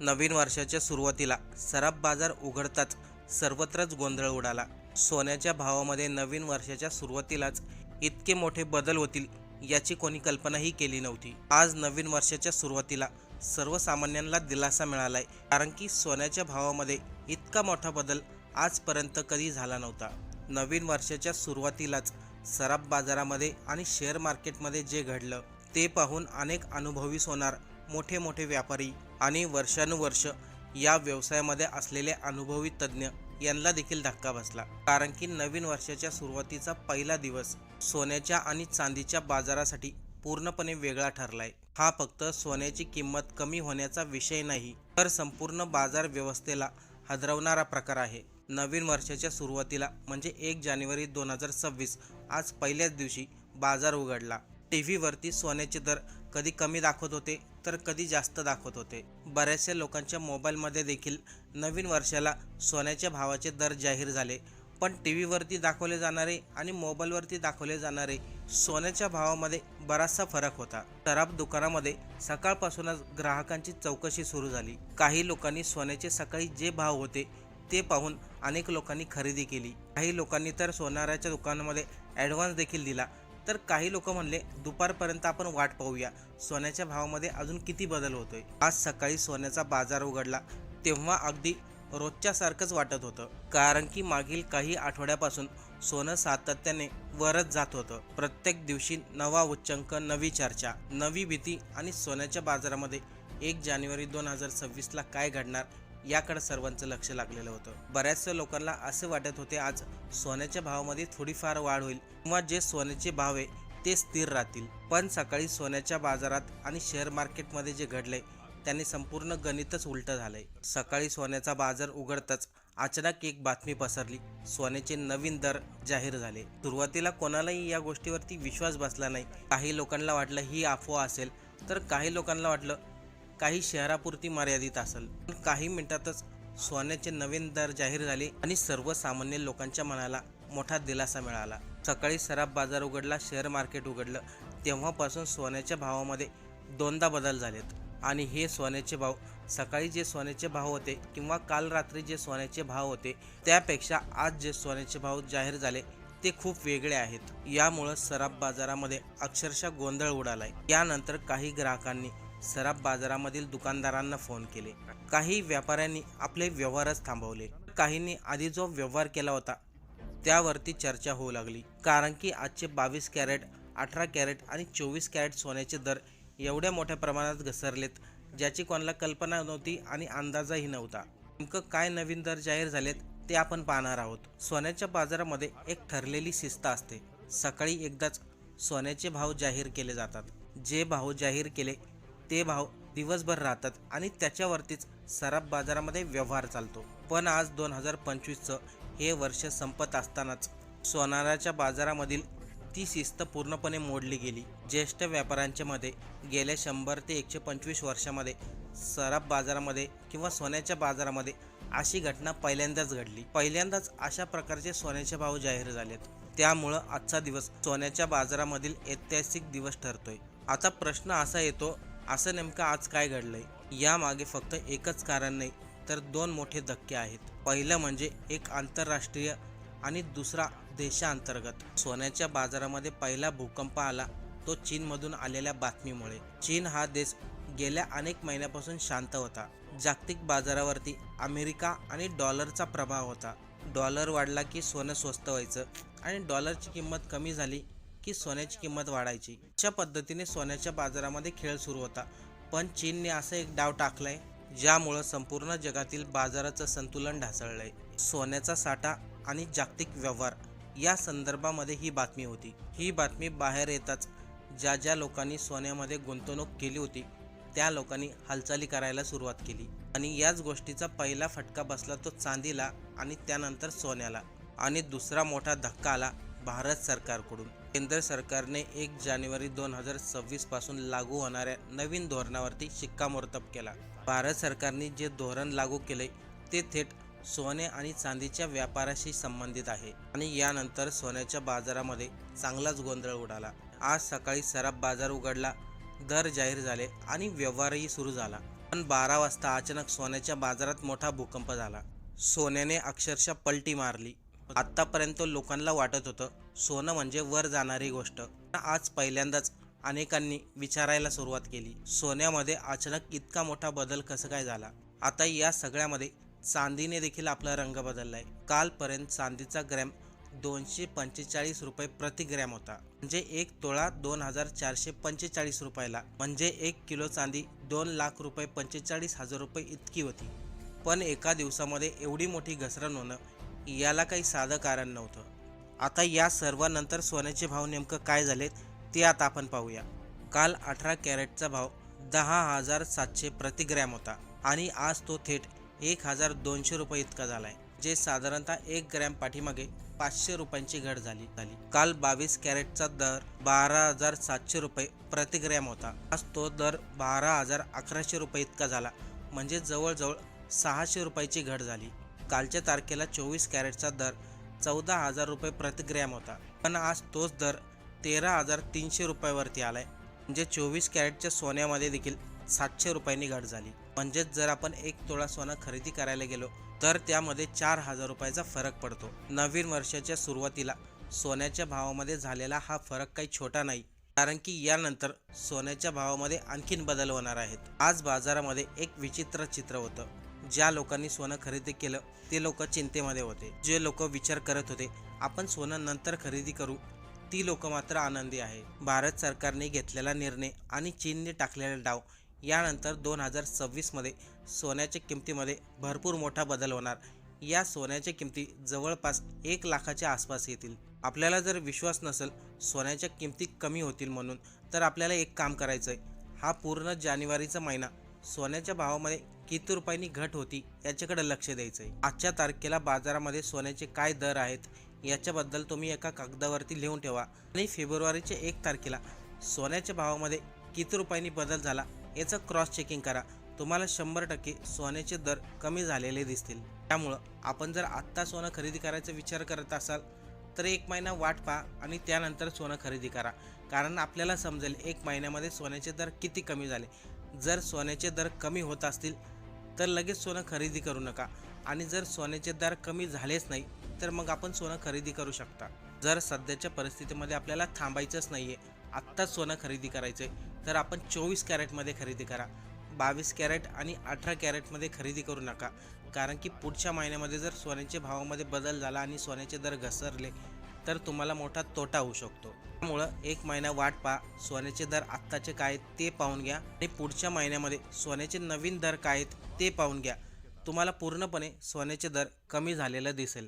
नवीन वर्षाच्या सुरुवातीला सराफ बाजार उघडताच सर्वत्रच गोंधळ उडाला। सोन्याच्या भावामध्ये नवीन वर्षाच्या सुरुवातीलाच इतके मोठे बदल होतील याची कोणी कल्पनाही केली नव्हती। आज नवीन वर्षाच्या सुरुवातीला सर्वसामान्यांना दिलासा मिळालाय, कारण की सोन्याच्या भावामध्ये इतका मोठा बदल आजपर्यंत कधी झाला नव्हता। नवीन वर्षाच्या सुरुवातीलाच सराफ बाजारामध्ये आणि शेअर मार्केटमध्ये जे घडलं ते पाहून अनेक अनुभवी सोनार, मोठे मोठे व्यापारी आणि वर्षानुवर्ष या व्यवसायामध्ये असलेले अनुभवी तज्ज्ञ यांना देखील धक्का बसला। कारण की नवीन वर्षाच्या सुरुवातीचा पहिला दिवस सोन्याच्या आणि चांदीच्या बाजारासाठी पूर्णपणे वेगळा ठरलाय। हा फक्त सोन्याची किंमत कमी होण्याचा विषय नाही, तर संपूर्ण बाजार व्यवस्थेला हादरवणारा प्रकार आहे। नवीन वर्षाच्या सुरुवातीला म्हणजे 1 जानेवारी 2026 आज पहिल्याच दिवशी बाजार उघडला। टीव्हीवरती सोन्याचे दर कधी कमी दाखवत होते तर कधी जास्त दाखवत होते। बऱ्याचशा लोकांच्या मोबाईलमध्ये देखील नवीन वर्षाला सोन्याच्या भावाचे दर जाहीर झाले, पण टीव्हीवरती दाखवले जाणारे आणि मोबाईलवरती दाखवले जाणारे सोन्याच्या भावामध्ये बराचसा फरक होता। सराफ दुकानामध्ये सकाळपासूनच ग्राहकांची चौकशी सुरू झाली। काही लोकांनी सोन्याचे सकाळी जे भाव होते ते पाहून अनेक लोकांनी खरेदी केली। काही लोकांनी तर सोनाराच्या दुकानामध्ये ॲडव्हान्स देखील दिला। तर काही लोक म्हणले दुपारपर्यंत आपण वाट पाहूया, सोन्याच्या भावामध्ये अजून किती बदल होतोय। आज सकाळी सोन्याचा बाजार उघडला तेव्हा अगदी रोजच्या सारखंच वाटत होतं, कारण की मागील काही आठवड्यापासून सोनं सातत्याने वरच जात होतं। प्रत्येक दिवशी नवा उच्चांक, नवी चर्चा, नवी भीती आणि सोन्याच्या बाजारामध्ये 1 जानेवारी 2026ला काय घडणार याकडे सर्वांचं लक्ष लागलेलं होतं। बऱ्याचशा लोकांना असे वाटत होते आज सोन्याच्या भावामध्ये थोडीफार वाढ होईल किंवा जे सोन्याचे भाव आहे ते स्थिर राहतील, पण सकाळी सोन्याच्या बाजारात आणि शेअर मार्केटमध्ये जे घडलंय त्याने संपूर्ण गणितच उलटं झालंय। सकाळी सोन्याचा बाजार उघडताच अचानक एक बातमी पसरली, सोन्याचे नवीन दर जाहीर झाले। सुरुवातीला कोणालाही या गोष्टीवरती विश्वास बसला नाही। काही लोकांना वाटलं ही अफवा असेल, तर काही लोकांना वाटलं काही शहरापुरती मर्यादित असेल। पण काही मिनिटातच सोन्याचे नवीन दर जाहीर झाले आणि सर्वसामान्य लोकांच्या मनाला मोठा दिलासा मिळाला। सकाळी सराफ बाजार उघडला, शेअर मार्केट उघडलं तेव्हापासून सोन्याच्या भावामध्ये दोनदा बदल झालेत। आणि हे सोन्याचे भाव सकाळी जे सोन्याचे भाव होते किंवा काल रात्री जे सोन्याचे भाव होते त्यापेक्षा आज जे सोन्याचे भाव जाहीर झाले ते खूप वेगळे आहेत। यामुळं सराफ बाजारामध्ये अक्षरशः गोंधळ उडालाय। यानंतर काही ग्राहकांनी सराफ बाजारामधील दुकानदारांना फोन केले। काही व्यापाऱ्यांनी आपले व्यवहारच थांबवले। काहींनी आधी जो व्यवहार केला होता त्यावरती चर्चा होऊ लागली, कारण की आजचे 22 कॅरेट, 18 कॅरेट आणि 24 कॅरेट सोन्याचे दर एवढ्या मोठ्या प्रमाणात घसरलेत ज्याची कोणाला कल्पना नव्हती आणि अंदाजही नव्हता। नेमकं काय नवीन दर जाहीर झालेत ते आपण पाहणार आहोत। सोन्याच्या बाजारामध्ये एक ठरलेली शिस्त असते, सकाळी एकदाच सोन्याचे भाव जाहीर केले जातात। जे भाव जाहीर केले ते भाव दिवसभर राहतात आणि त्याच्यावरतीच सराफ बाजारामध्ये व्यवहार चालतो। पण आज 2025चं हे वर्ष संपत असतानाच सोनाराच्या बाजारामधील ती शिस्त पूर्णपणे मोडली गेली। ज्येष्ठ व्यापाऱ्यांच्या मध्ये गेल्या 100 ते 125 वर्षामध्ये सराफ बाजारामध्ये किंवा सोन्याच्या बाजारामध्ये अशी घटना पहिल्यांदाच घडली। पहिल्यांदाच अशा प्रकारचे सोन्याचे भाव जाहीर झालेत। त्यामुळं आजचा दिवस सोन्याच्या बाजारामधील ऐतिहासिक दिवस ठरतोय। आता प्रश्न असा येतो, असं नेमकं आज काय घडलंय? यामागे फक्त एकच कारण नाही तर 2 मोठे धक्के आहेत। पहिलं म्हणजे एक आंतरराष्ट्रीय आणि दुसरा देशांतर्गत। सोन्याच्या बाजारामध्ये पहिला भूकंप आला तो चीनमधून आलेल्या बातमीमुळे। चीन हा देश गेल्या अनेक महिन्यापासून शांत होता। जागतिक बाजारावरती अमेरिका आणि डॉलरचा प्रभाव होता। डॉलर वाढला की सोनं स्वस्त व्हायचं आणि डॉलरची किंमत कमी झाली की सोन्याची किंमत वाढायची। अशा पद्धतीने सोन्याच्या बाजारामध्ये खेळ सुरू होता। पण चीनने असं एक डाव टाकलाय ज्यामुळं संपूर्ण जगातील बाजाराचं संतुलन ढासळलंय। सोन्याचा साठा आणि जागतिक व्यवहार या संदर्भामध्ये ही बातमी होती। ही बातमी बाहेर येताच ज्या ज्या लोकांनी सोन्यामध्ये गुंतवणूक केली होती त्या लोकांनी हालचाली करायला सुरुवात केली आणि याच गोष्टीचा पहिला फटका बसला तो चांदीला आणि त्यानंतर सोन्याला। आणि दुसरा मोठा धक्का आला भारत सरकारकडून। केंद्र सरकारने 1 जानेवारी 2026 पासून लागू होणाऱ्या नवीन धोरणावरती शिक्कामोर्तब केला। भारत सरकारने जे धोरण लागू केले ते थेट सोने आणि चांदीच्या व्यापाराशी संबंधित आहे आणि यानंतर सोन्याच्या बाजारामध्ये चांगलाच गोंधळ उडाला। आज सकाळी सराफ बाजार उघडला, दर जाहीर झाले आणि व्यवहारही सुरू झाला। पण 12 वाजता अचानक सोन्याच्या बाजारात मोठा भूकंप झाला. सोन्याने अक्षरशः पलटी मारली. आत्तापर्यंत लोकांना वाटत होतं सोनं म्हणजे वर जाणारी गोष्ट. आज पहिल्यांदाच अनेकांनी विचारायला सुरुवात केली, सोन्यामध्ये अचानक इतका मोठा बदल कसं काय झाला. आता या सगळ्यामध्ये चांदीने देखील आपला रंग बदललाय. कालपर्यंत चांदीचा ग्रॅम 245 रुपये प्रति ग्रॅम होता, म्हणजे एक तोळा 2445 रुपयाला, म्हणजे 1 किलो चांदी 2 लाख रुपये 45,000 रुपये इतकी होती. पण एका दिवसामध्ये एवढी मोठी घसरण होणं याला काही साधं कारण नव्हतं. आता या सर्वांनंतर सोन्याचे भाव नेमकं काय झालेत ते आता आपण पाहूया. काल 18 कॅरेटचा भाव 10,700 प्रति ग्रॅम होता आणि आज तो थेट 1,200 रुपये इतका झालाय, जे साधारणतः 1 ग्रॅम पाठीमागे 500 रुपयांची घट झाली. काल 22 कॅरेटचा दर 12,700 रुपये प्रति ग्रॅम होता. आज तो दर 12,1100 रुपये इतका झाला, म्हणजे जवळजवळ 600 रुपयाची घट झाली. कालच्या तारखेला 24 कॅरेटचा दर 14,000 रुपये प्रति ग्रॅम होता, पण आज तोच दर 13,300 रुपयावरती आलाय, म्हणजे 24 कॅरेटच्या सोन्यामध्ये देखील 700 रुपयांनी घट झाली. म्हणजेच जर आपण 1 तोळा सोनं खरेदी करायला गेलो तर त्यामध्ये 4,000 रुपयाचा फरक पडतो. नवीन वर्षाच्या सुरुवातीला सोन्याच्या भावामध्ये झालेला हा फरक काही छोटा नाही, कारण की यानंतर सोन्याच्या भावामध्ये आणखीन बदल होणार आहेत. आज बाजारामध्ये एक विचित्र चित्र होतं. ज्या लोकांनी सोनं खरेदी केलं ते लोक चिंतेमध्ये होते. जे लोक विचार करत होते आपण सोनं नंतर खरेदी करू, ती लोक मात्र आनंदी आहे. भारत सरकारने घेतलेला निर्णय आणि चीनने टाकलेला डाव यानंतर 2026 मध्ये सोन्याच्या किमतीमध्ये भरपूर मोठा बदल होणार. या सोन्याच्या किमती जवळपास 1 लाखाच्या आसपास येतील. आपल्याला जर विश्वास नसेल सोन्याच्या किमती कमी होतील म्हणून, तर आपल्याला एक काम करायचं आहे. हा पूर्ण जानेवारीचा महिना सोन्याच्या भावामध्ये किती रुपयांनी घट होती याच्याकडे लक्ष द्यायचं आहे. आजच्या तारखेला बाजारामध्ये सोन्याचे काय दर आहेत याच्याबद्दल तुम्ही एका कागदावरती लिहून ठेवा आणि फेब्रुवारीच्या 1 तारखेला सोन्याच्या भावामध्ये किती रुपयांनी बदल झाला याचं क्रॉस चेकिंग करा. तुम्हाला 100% सोन्याचे दर कमी झालेले दिसतील. त्यामुळं आपण जर आत्ता सोनं खरेदी करायचा विचार करत असाल तर 1 महिना वाट पहा आणि त्यानंतर सोनं खरेदी करा, कारण आपल्याला समजेल 1 महिन्यामध्ये सोन्याचे दर किती कमी झाले. जर सोन्याचे दर कमी होत असतील तर लगेच सोनं खरेदी करू नका, आणि जर सोन्याचे दर कमी झालेच नाही तर मग आपण सोनं खरेदी करू शकता. जर सध्याच्या परिस्थितीमध्ये आपल्याला थांबायचंच नाही आहे, आत्ताच सोनं खरेदी करायचं आहे, तर आपण 24 कॅरेटमध्ये खरेदी करा. 22 कॅरेट आणि 18 कॅरेटमध्ये खरेदी करू नका, कारण की पुढच्या महिन्यामध्ये जर सोन्याच्या भावामध्ये बदल झाला आणि सोन्याचे दर घसरले तर तुम्हाला मोठा तोटा होऊ शकतो. त्यामुळं 1 महिना वाट पहा, सोन्याचे दर आत्ताचे काय आहेत ते पाहून घ्या आणि पुढच्या महिन्यामध्ये सोन्याचे नवीन दर काय आहेत ते पाहून घ्या. तुम्हाला पूर्णपणे सोन्याचे दर कमी झालेलं दिसेल.